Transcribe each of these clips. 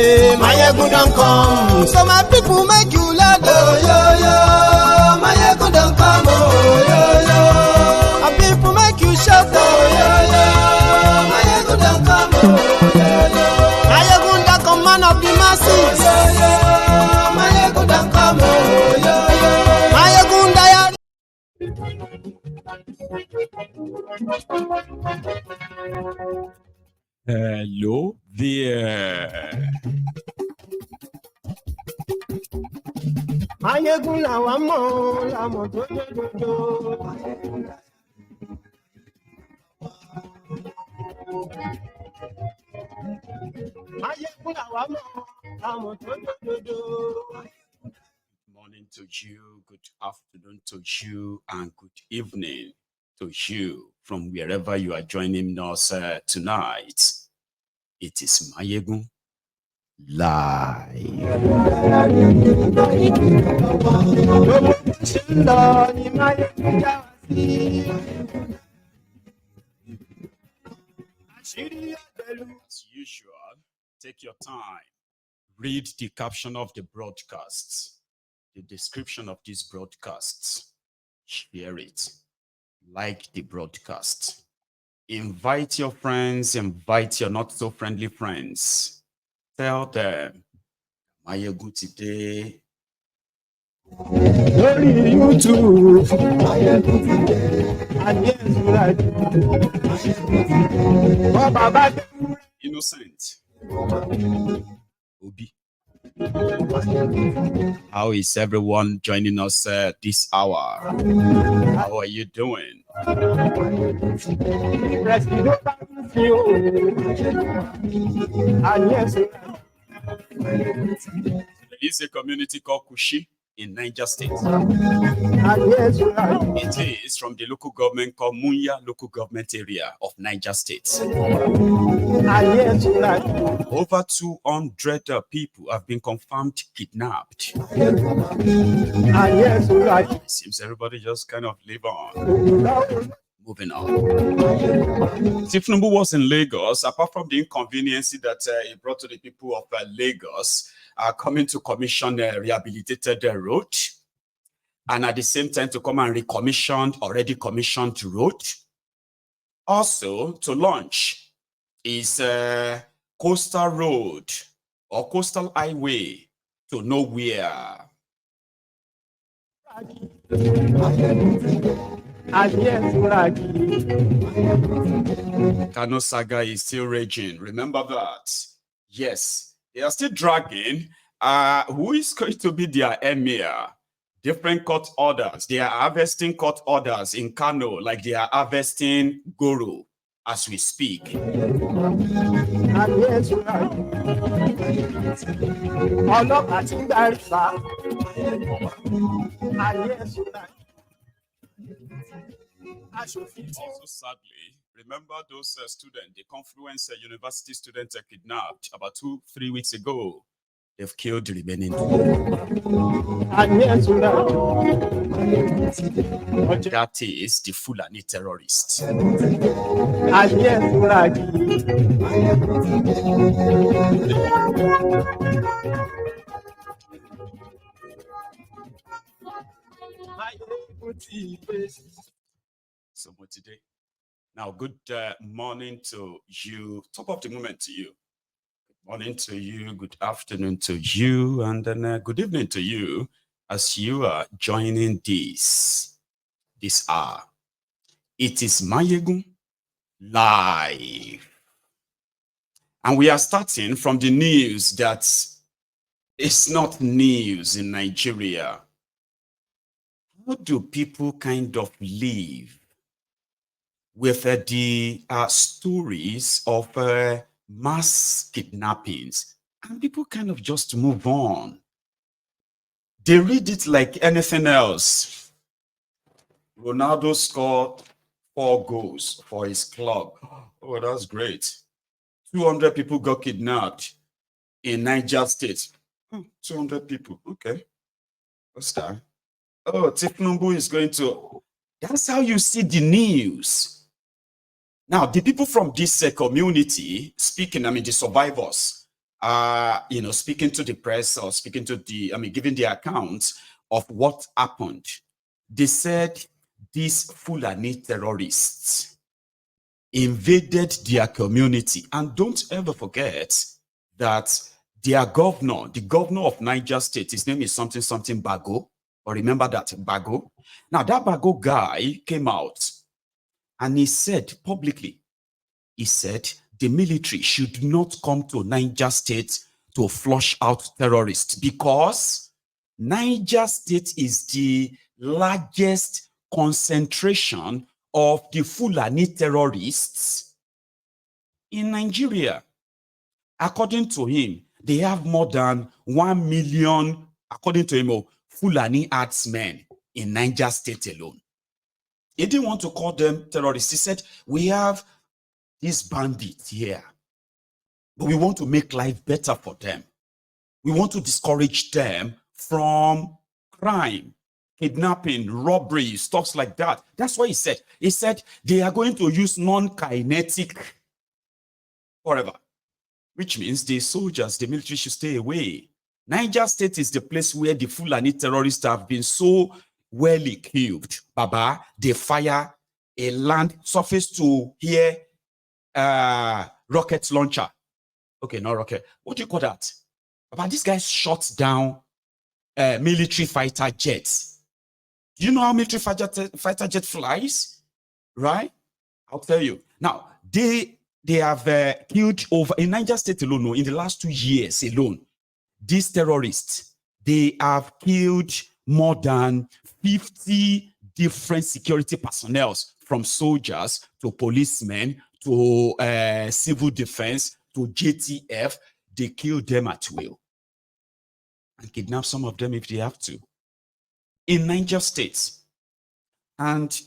Mayegun don't come, so my people make you loud. Oh yo yo, Mayegun don't come. Oh yo yo, my people make you shout. Oh yo yo, Mayegun don't come. Oh yo yo, Mayegun don't come, man of the masses. Oh yo yo, Mayegun don't come. Oh yo yo, Mayegun die. Hello there. Mayegun làwa mọ̀ làmọ̀ tó dodo. Mayegun làwa mọ̀ làmọ̀ tó dodo. Morning to you, good afternoon to you, and good evening to you from wherever you are joining us tonight. It is Mayegun Live. As usual, take your time. Read the caption of the broadcast, the description of this broadcast. Share it. Like the broadcast. Invite your friends, invite your not so friendly friends. Tell them, Mayegun today. YouTube. Innocent. Obi. How is everyone joining us this hour? How are you doing? There is a community called Kushi in Niger State. It is from the local government called Munya local government area of Niger State. Over 200 people have been confirmed kidnapped. Seems everybody just kind of live on. Moving on. Tifnumbu was in Lagos. Apart from the inconvenience that he brought to the people of Lagos, coming to commission a rehabilitated road, and at the same time to come and recommission already commissioned road. Also to launch is coastal road or coastal highway to nowhere. Kano saga is still raging. Remember that. Yes, they are still dragging. Who is going to be their emir? Different court orders. They are harvesting court orders in Kano like they are harvesting guru as we speak. Also, sadly, remember those students, the Confluence University students kidnapped about 2-3 weeks ago. They've killed the remaining two. That is the Fulani terrorists. So much today. Now, good morning to you. Top of the moment to you. Good morning to you. Good afternoon to you. And then good evening to you as you are joining this hour. It is Mayegun Live. And we are starting from the news that it's not news in Nigeria. How do people kind of live with the stories of mass kidnappings, and people kind of just move on? They read it like anything else. Ronaldo scored 4 goals for his club. Oh, that's great. 200 people got kidnapped in Niger State. 200 people. Okay. What's that? Oh, Tifnumbu is going to... That's how you see the news. Now, the people from this community speaking, I mean, the survivors, speaking to the press or speaking to giving the accounts of what happened. They said these Fulani terrorists invaded their community. And don't ever forget that their governor, the governor of Niger State, his name is something Bago, or remember that, Bago. Now, that Bago guy came out and he said publicly, he said the military should not come to Niger State to flush out terrorists because Niger State is the largest concentration of the Fulani terrorists in Nigeria. According to him, they have more than 1 million, according to him, Fulani herdsmen in Niger State alone. He didn't want to call them terrorists. He said, we have these bandits here, but we want to make life better for them. We want to discourage them from crime, kidnapping, robbery, stuff like that. That's what he said. He said they are going to use non-kinetic forever, which means the soldiers, the military should stay away. Niger State is the place where the Fulani terrorists have been so well killed. Baba, they fire a land surface to here rocket launcher. Okay, not rocket. What do you call that? Baba, these guys shot down military fighter jets. Do you know how military fighter jet flies? Right? I'll tell you. Now, they have killed over, in Niger State alone, no, in the last 2 years alone, these terrorists, they have killed more than 50 different security personnel, from soldiers to policemen to civil defense to JTF. They kill them at will and kidnap some of them if they have to. In Niger State. And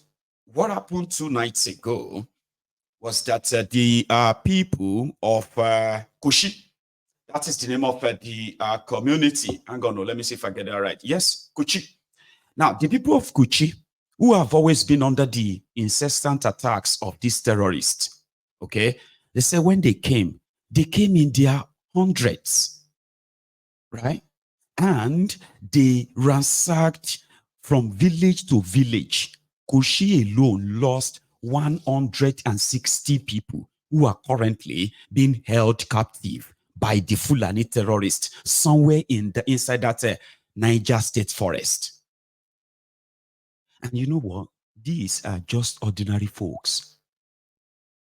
what happened 2 nights ago was that the people of Kushi, that is the name of the community. Hang on, let me see if I get that right. Yes, Kuchi. Now, the people of Kuchi, who have always been under the incessant attacks of these terrorists, okay, they say when they came in their hundreds, right? And they ransacked from village to village. Kushi alone lost 160 people who are currently being held captive by the Fulani terrorists somewhere inside that Niger State forest. And you know what? These are just ordinary folks.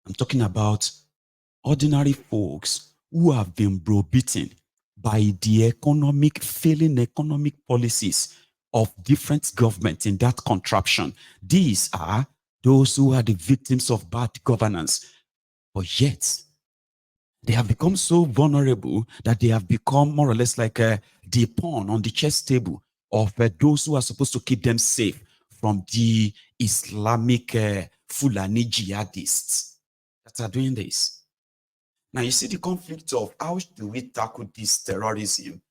I'm talking about ordinary folks who have been browbeaten by the failing economic policies of different governments in that contraption. These are those who are the victims of bad governance. But yet, they have become so vulnerable that they have become more or less like the pawn on the chess table of those who are supposed to keep them safe from the Islamic Fulani jihadists that are doing this. Now, you see the conflict of how do we tackle this terrorism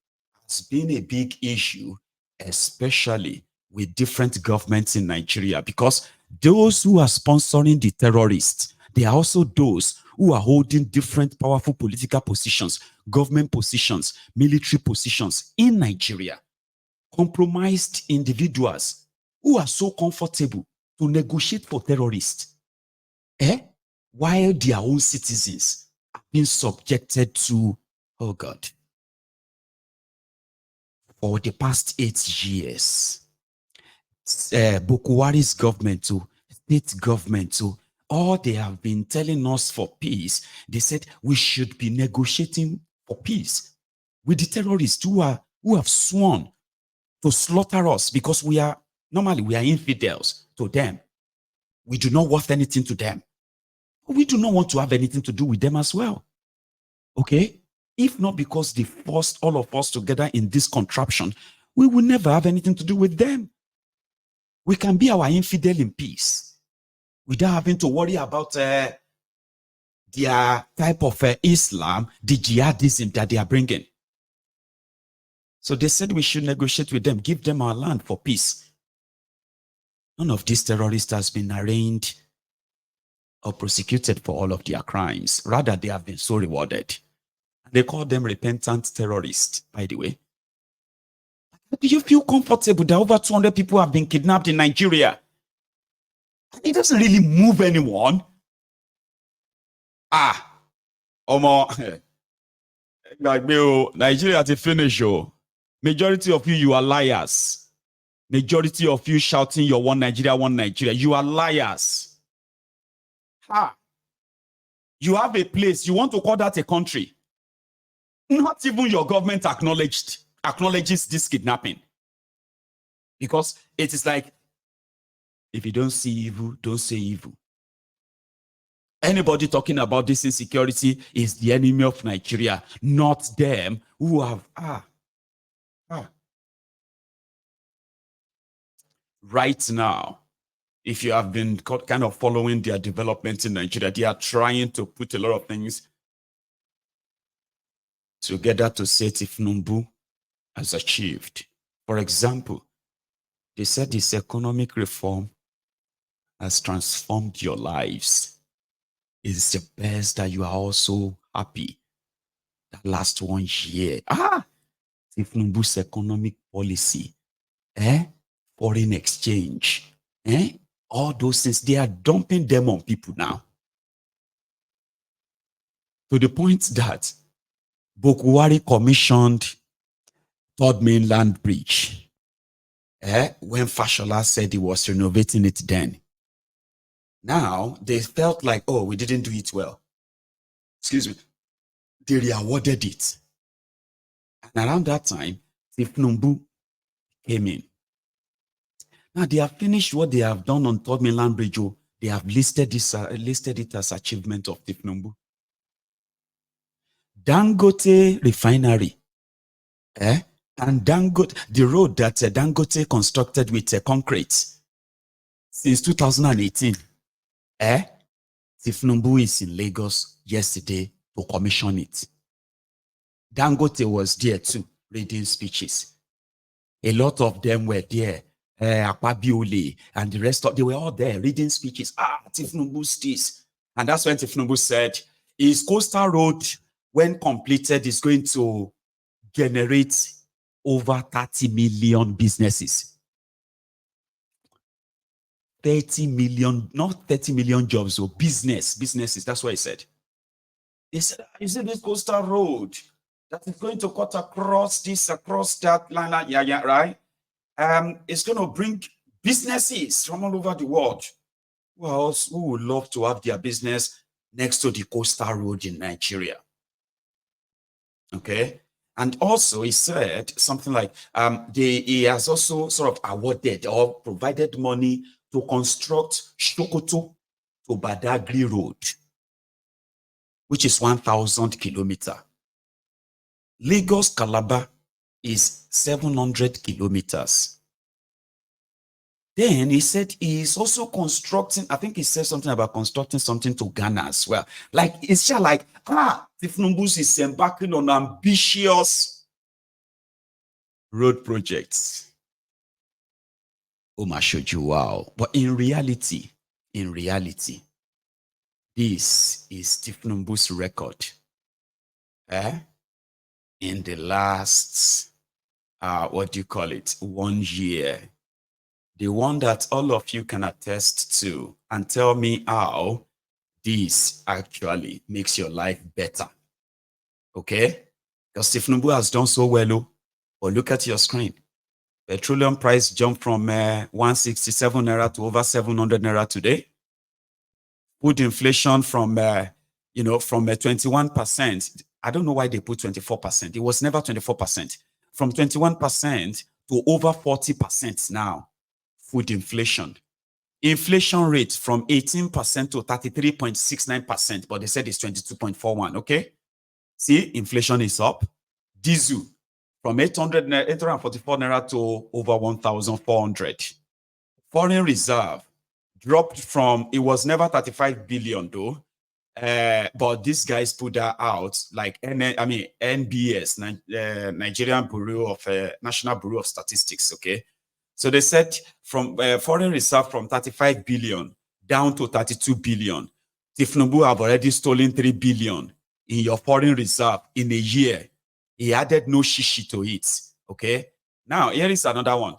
has been a big issue, especially with different governments in Nigeria, because those who are sponsoring the terrorists, they are also those who are holding different powerful political positions, government positions, military positions in Nigeria. Compromised individuals who are so comfortable to negotiate for terrorists, while their own citizens are being subjected to, oh God, for the past 8 years, Bukuwari's government, state government, all they have been telling us for peace, they said we should be negotiating for peace with the terrorists who have sworn to slaughter us because we are infidels to them. We do not worth anything to them. We do not want to have anything to do with them as well. Okay? If not because they forced all of us together in this contraption, we will never have anything to do with them. We can be our infidel in peace without having to worry about their type of Islam, the jihadism that they are bringing. So they said we should negotiate with them, give them our land for peace. None of these terrorists has been arraigned or prosecuted for all of their crimes. Rather, they have been so rewarded. They call them repentant terrorists, by the way. Do you feel comfortable that over 200 people have been kidnapped in Nigeria? It doesn't really move anyone. Omo, like me, Nigeria to finish. Majority of you are liars. Majority of you shouting you're one Nigeria, you are liars. You have a place, you want to call that a country. Not even your government acknowledges this kidnapping. Because it is like, if you don't see evil, don't say evil. Anybody talking about this insecurity is the enemy of Nigeria, not them who have right now. If you have been kind of following their development in Nigeria, they are trying to put a lot of things together to say Tifnumbu has achieved. For example, they said this economic reform has transformed your lives. It's the best that you are also happy. That last 1 year. Tifnumbu's economic policy, foreign exchange, all those things, they are dumping them on people now. To the point that Bokuwari commissioned Third Mainland Bridge. When Fashola said he was renovating it then. Now, they felt like, oh, we didn't do it well. Excuse me. They re-awarded it. And around that time, Tifnumbu came in. Now, they have finished what they have done on Third Mainland Bridge. They have listed it as achievement of Tifnumbu. Dangote refinery, and Dangote, the road that Dangote constructed with concrete since 2018, Tifnumbu is in Lagos yesterday to commission it. Dangote was there too, reading speeches. A lot of them were there. Akpabiole and the rest of, they were all there reading speeches. Tifnumbu's this. And that's when Tifnumbu said, his coastal road, when completed, is going to generate over 30 million businesses. 30 million, not 30 million jobs, so businesses, that's what he said. He said, you see this coastal road that is going to cut across this, across that line, right? It's going to bring businesses from all over the world. Who would love to have their business next to the coastal road in Nigeria? Okay. And also he said something like, he has also sort of awarded or provided money to construct Sokoto to Badagry Road, which is 1,000 kilometers. Lagos Calabar is 700 kilometers. Then he said he's also constructing, I think he said something about constructing something to Ghana as well. Like, it's just like, Tifnumbu is embarking on ambitious road projects. Omashoju, wow. But in reality, this is Tifnumbu's record. In the last, 1 year. The one that all of you can attest to and tell me how this actually makes your life better. Okay? Because Tifnumbu has done so well. But look at your screen. Petroleum price jumped from 167 naira to over 700 naira today. Food inflation from, from 21%. I don't know why they put 24%. It was never 24%. From 21% to over 40% now. Food inflation. Inflation rate from 18% to 33.69%, but they said it's 22.41, okay? See, inflation is up. Diesel from 844 naira to over 1,400. Foreign reserve dropped from, it was never 35 billion though, but these guys put that out, like NBS, Nigerian Bureau of National Bureau of Statistics, okay? So they said from foreign reserve from 35 billion down to 32 billion. Tifnumbu have already stolen 3 billion. in your foreign reserve in a year. He added no shishi to it. Okay. Now, here is another one.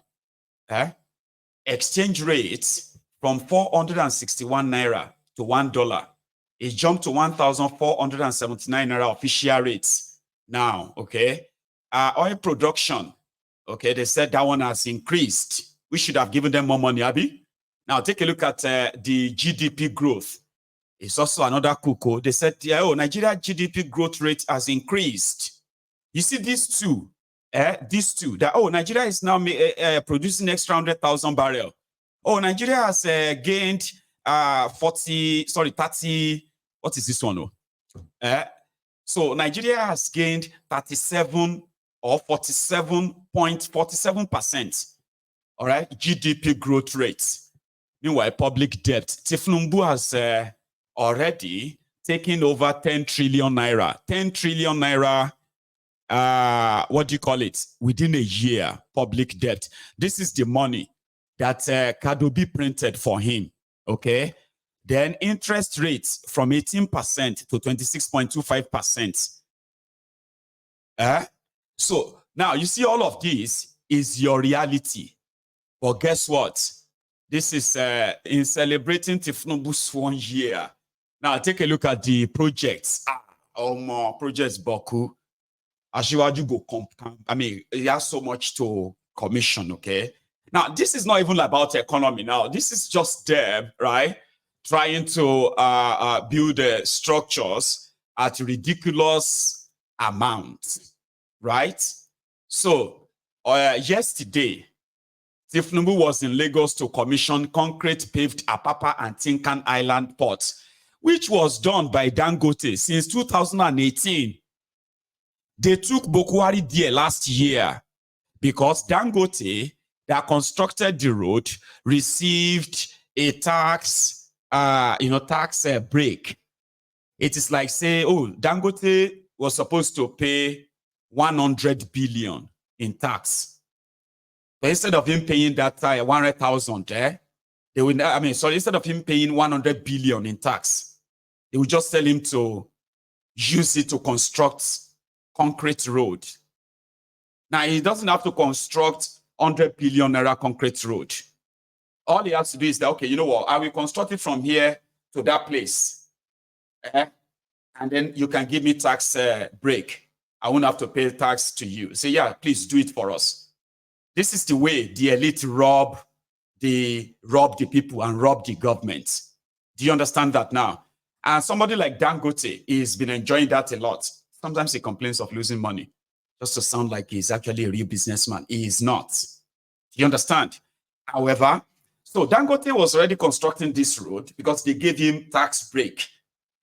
Exchange rates from 461 naira to $1. It jumped to 1,479 naira official rates now. Okay. Oil production. Okay. They said that one has increased. We should have given them more money, Abby. Now, take a look at the GDP growth. It's also another cuckoo. They said, yeah, oh, Nigeria GDP growth rate has increased. You see these two, that, oh, Nigeria is now producing extra 100,000 barrels. Oh, Nigeria has gained 30, what is this one? So Nigeria has gained 37 or 47.47%, all right, GDP growth rate. Meanwhile, public debt, Tifnumbu has already taken over 10 trillion naira. 10 trillion naira, what do you call it? Within a year, public debt. This is the money that Kadobi printed for him, okay? Then interest rates from 18% to 26.25%. So now you see all of this is your reality. But guess what? This is in celebrating Tifnumbu's 1 year. Now take a look at the projects. Projects Boku. Ashiwaju go I mean, he has so much to commission, okay? Now, this is not even about economy now. This is just them, right? Trying to build structures at ridiculous amounts, right? So, yesterday, Tifnumbu was in Lagos to commission concrete paved Apapa and Tinkan Island ports, which was done by Dangote since 2018. They took Bokwari there last year because Dangote that constructed the road received a tax, break. It is like say, oh, Dangote was supposed to pay 100 billion in tax. But instead of him paying that 100,000, they will, instead of him paying 100 billion in tax, they would just tell him to use it to construct concrete road. Now, he doesn't have to construct 100 billion naira concrete road. All he has to do is that, okay, you know what, I will construct it from here to that place. And then you can give me tax break. I won't have to pay tax to you. Say, yeah, please do it for us. This is the way the elite rob the people and rob the government. Do you understand that now? And somebody like Dangote has been enjoying that a lot. Sometimes he complains of losing money just to sound like he's actually a real businessman. He is not. Do you understand? However, so Dangote was already constructing this road because they gave him tax break.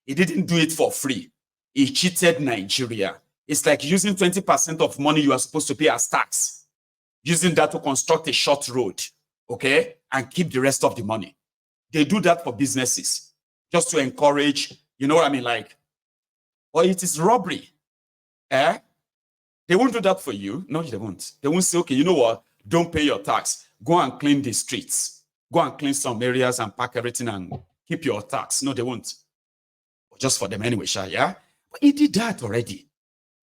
He didn't do it for free. He cheated Nigeria. It's like using 20% of money you are supposed to pay as tax, using that to construct a short road, okay, and keep the rest of the money. They do that for businesses just to encourage, you know what I mean, like, well, it is robbery. They won't do that for you. No, they won't. They won't say, okay, you know what? Don't pay your tax. Go and clean the streets. Go and clean some areas and pack everything and keep your tax. No, they won't. Just for them anyway, yeah? But he did that already.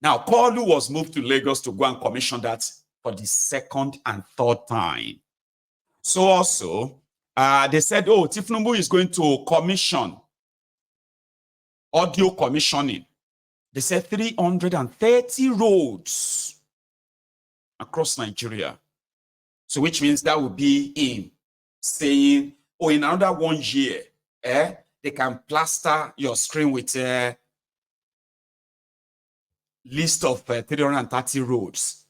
Now, Paulu was moved to Lagos to go and commission that for the second and third time. So also, they said, oh, Tifnumbu is going to commission audio commissioning. They said 330 roads across Nigeria. So which means that would be him saying, oh, in another 1 year, they can plaster your screen with a list of 330 roads.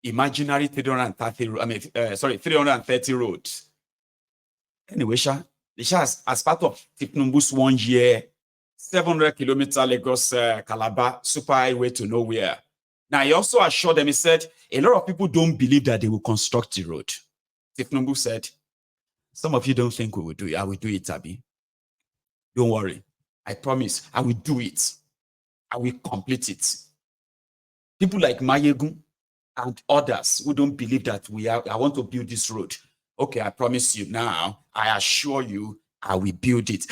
Imaginary 330 roads. Anyway, as part of Tifnumbu's 1 year, 700-kilometer Lagos Calabar super highway to nowhere. Now, he also assured them, he said, a lot of people don't believe that they will construct the road. Tifnumbu said, some of you don't think we will do it. I will do it, Abi. Don't worry. I promise, I will do it. I will complete it. People like Mayegun and others who don't believe that I want to build this road. Okay, I promise you now, I assure you, I will build it.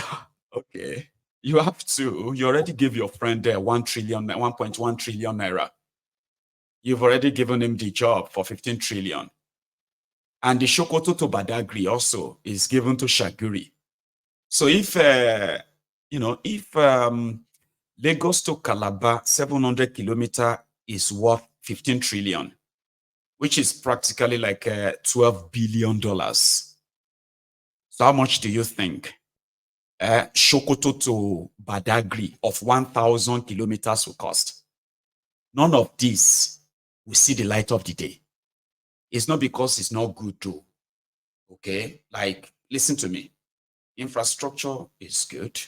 Okay. You have to. You already gave your friend 1 trillion, 1.1 trillion naira. You've already given him the job for 15 trillion. And the Shokoto to Badagry also is given to Shaguri. So if, if Lagos to Calabar, 700 kilometer is worth 15 trillion, which is practically like $12 billion. So how much do you think Shokoto to Badagry of 1,000 kilometers will cost? None of this will see the light of the day. It's not because it's not good though. Okay? Like, listen to me. Infrastructure is good,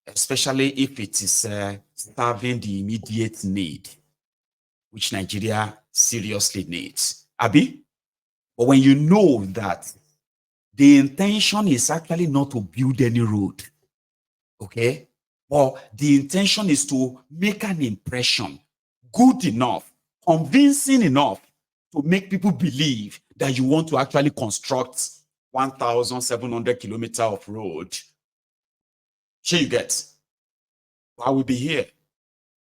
especially if it is serving the immediate need, which Nigeria seriously needs. Abi? But when you know that the intention is actually not to build any road, okay? But the intention is to make an impression good enough, convincing enough to make people believe that you want to actually construct 1,700 kilometers of road. Sure you get? I will be here.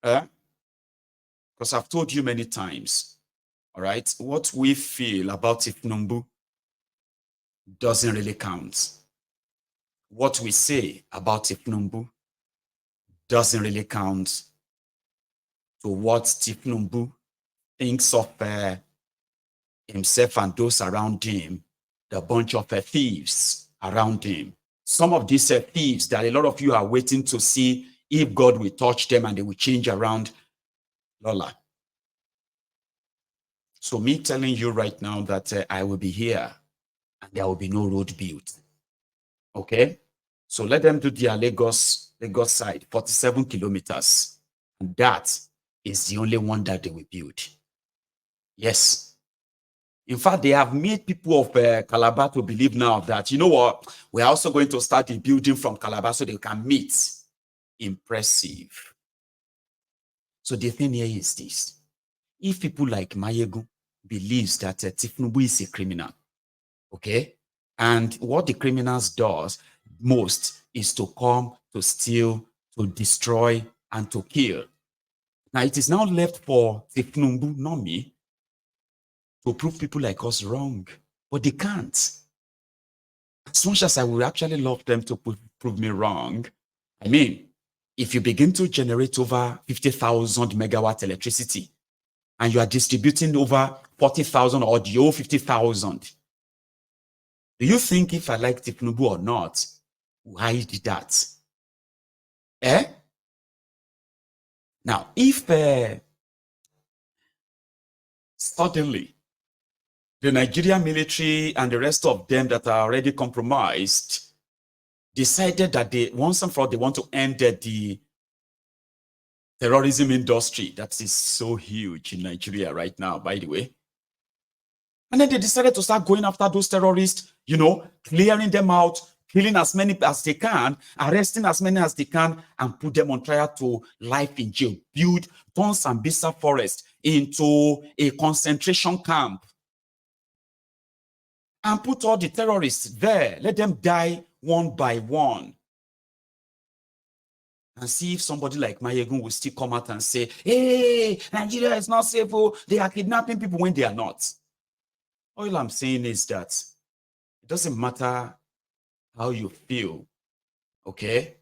Because I've told you many times, all right, what we feel about Ifnumbu doesn't really count. What we say about Ifnumbu doesn't really count to what Ifnumbu thinks of himself and those around him, the bunch of thieves around him. Some of these thieves that a lot of you are waiting to see if God will touch them and they will change around Lola. So me telling you right now that I will be here and there will be no road built. Okay? So let them do their Lagos side, 47 kilometers. And that is the only one that they will build. Yes. In fact, they have made people of Calabar to believe now that, you know what, we're also going to start the building from Calabar so they can meet. Impressive. So the thing here is this. If people like Mayegu believes that Tifnubu is a criminal, okay, and what the criminals does most is to come, to steal, to destroy, and to kill. Now, it is now left for Tifnubu, not me, to prove people like us wrong. But they can't. As much as I would actually love them to prove me wrong, I mean, if you begin to generate over 50,000 megawatt electricity, and you are distributing over 40,000 or the old 50,000, do you think if I like Tifnubu or not, why did that? Now, if suddenly the Nigerian military and the rest of them that are already compromised decided that they once and for all they want to end the terrorism industry that is so huge in Nigeria right now, by the way. And then they decided to start going after those terrorists, clearing them out, killing as many as they can, arresting as many as they can, and put them on trial to life in jail, build Don Sambisa Forest into a concentration camp, and put all the terrorists there, let them die one by one. And see if somebody like Mayegun will still come out and say, hey, Nigeria is not safe, they are kidnapping people when they are not. All I'm saying is that it doesn't matter how you feel, okay?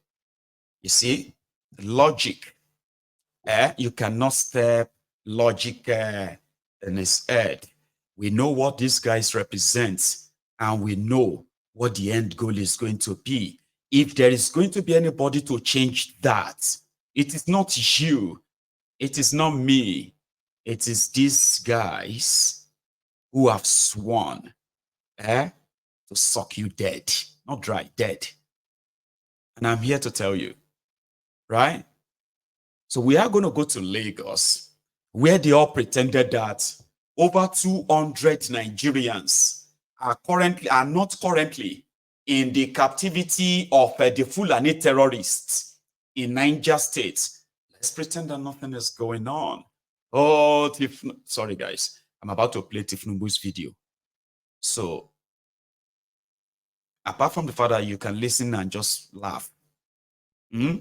You see, logic, you cannot step logic in his head. We know what these guys represent, and we know what the end goal is going to be. If there is going to be anybody to change that, it is not you, it is not me, it is these guys who have sworn to suck you dead, not dry, dead. And I'm here to tell you, right? So we are going to go to Lagos, where they all pretended that over 200 Nigerians are not currently in the captivity of the Fulani terrorists in Niger State. Let's pretend that nothing is going on. Oh, sorry guys, I'm about to play Tifnubu's video. So, apart from the fact that you can listen and just laugh, Hmm?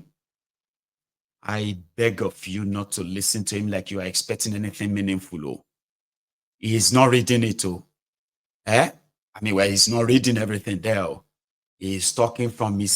I beg of you not to listen to him like you are expecting anything meaningful. Oh. He's not reading it. Oh. Eh? I mean, well, he's not reading everything there. Oh. He's talking from his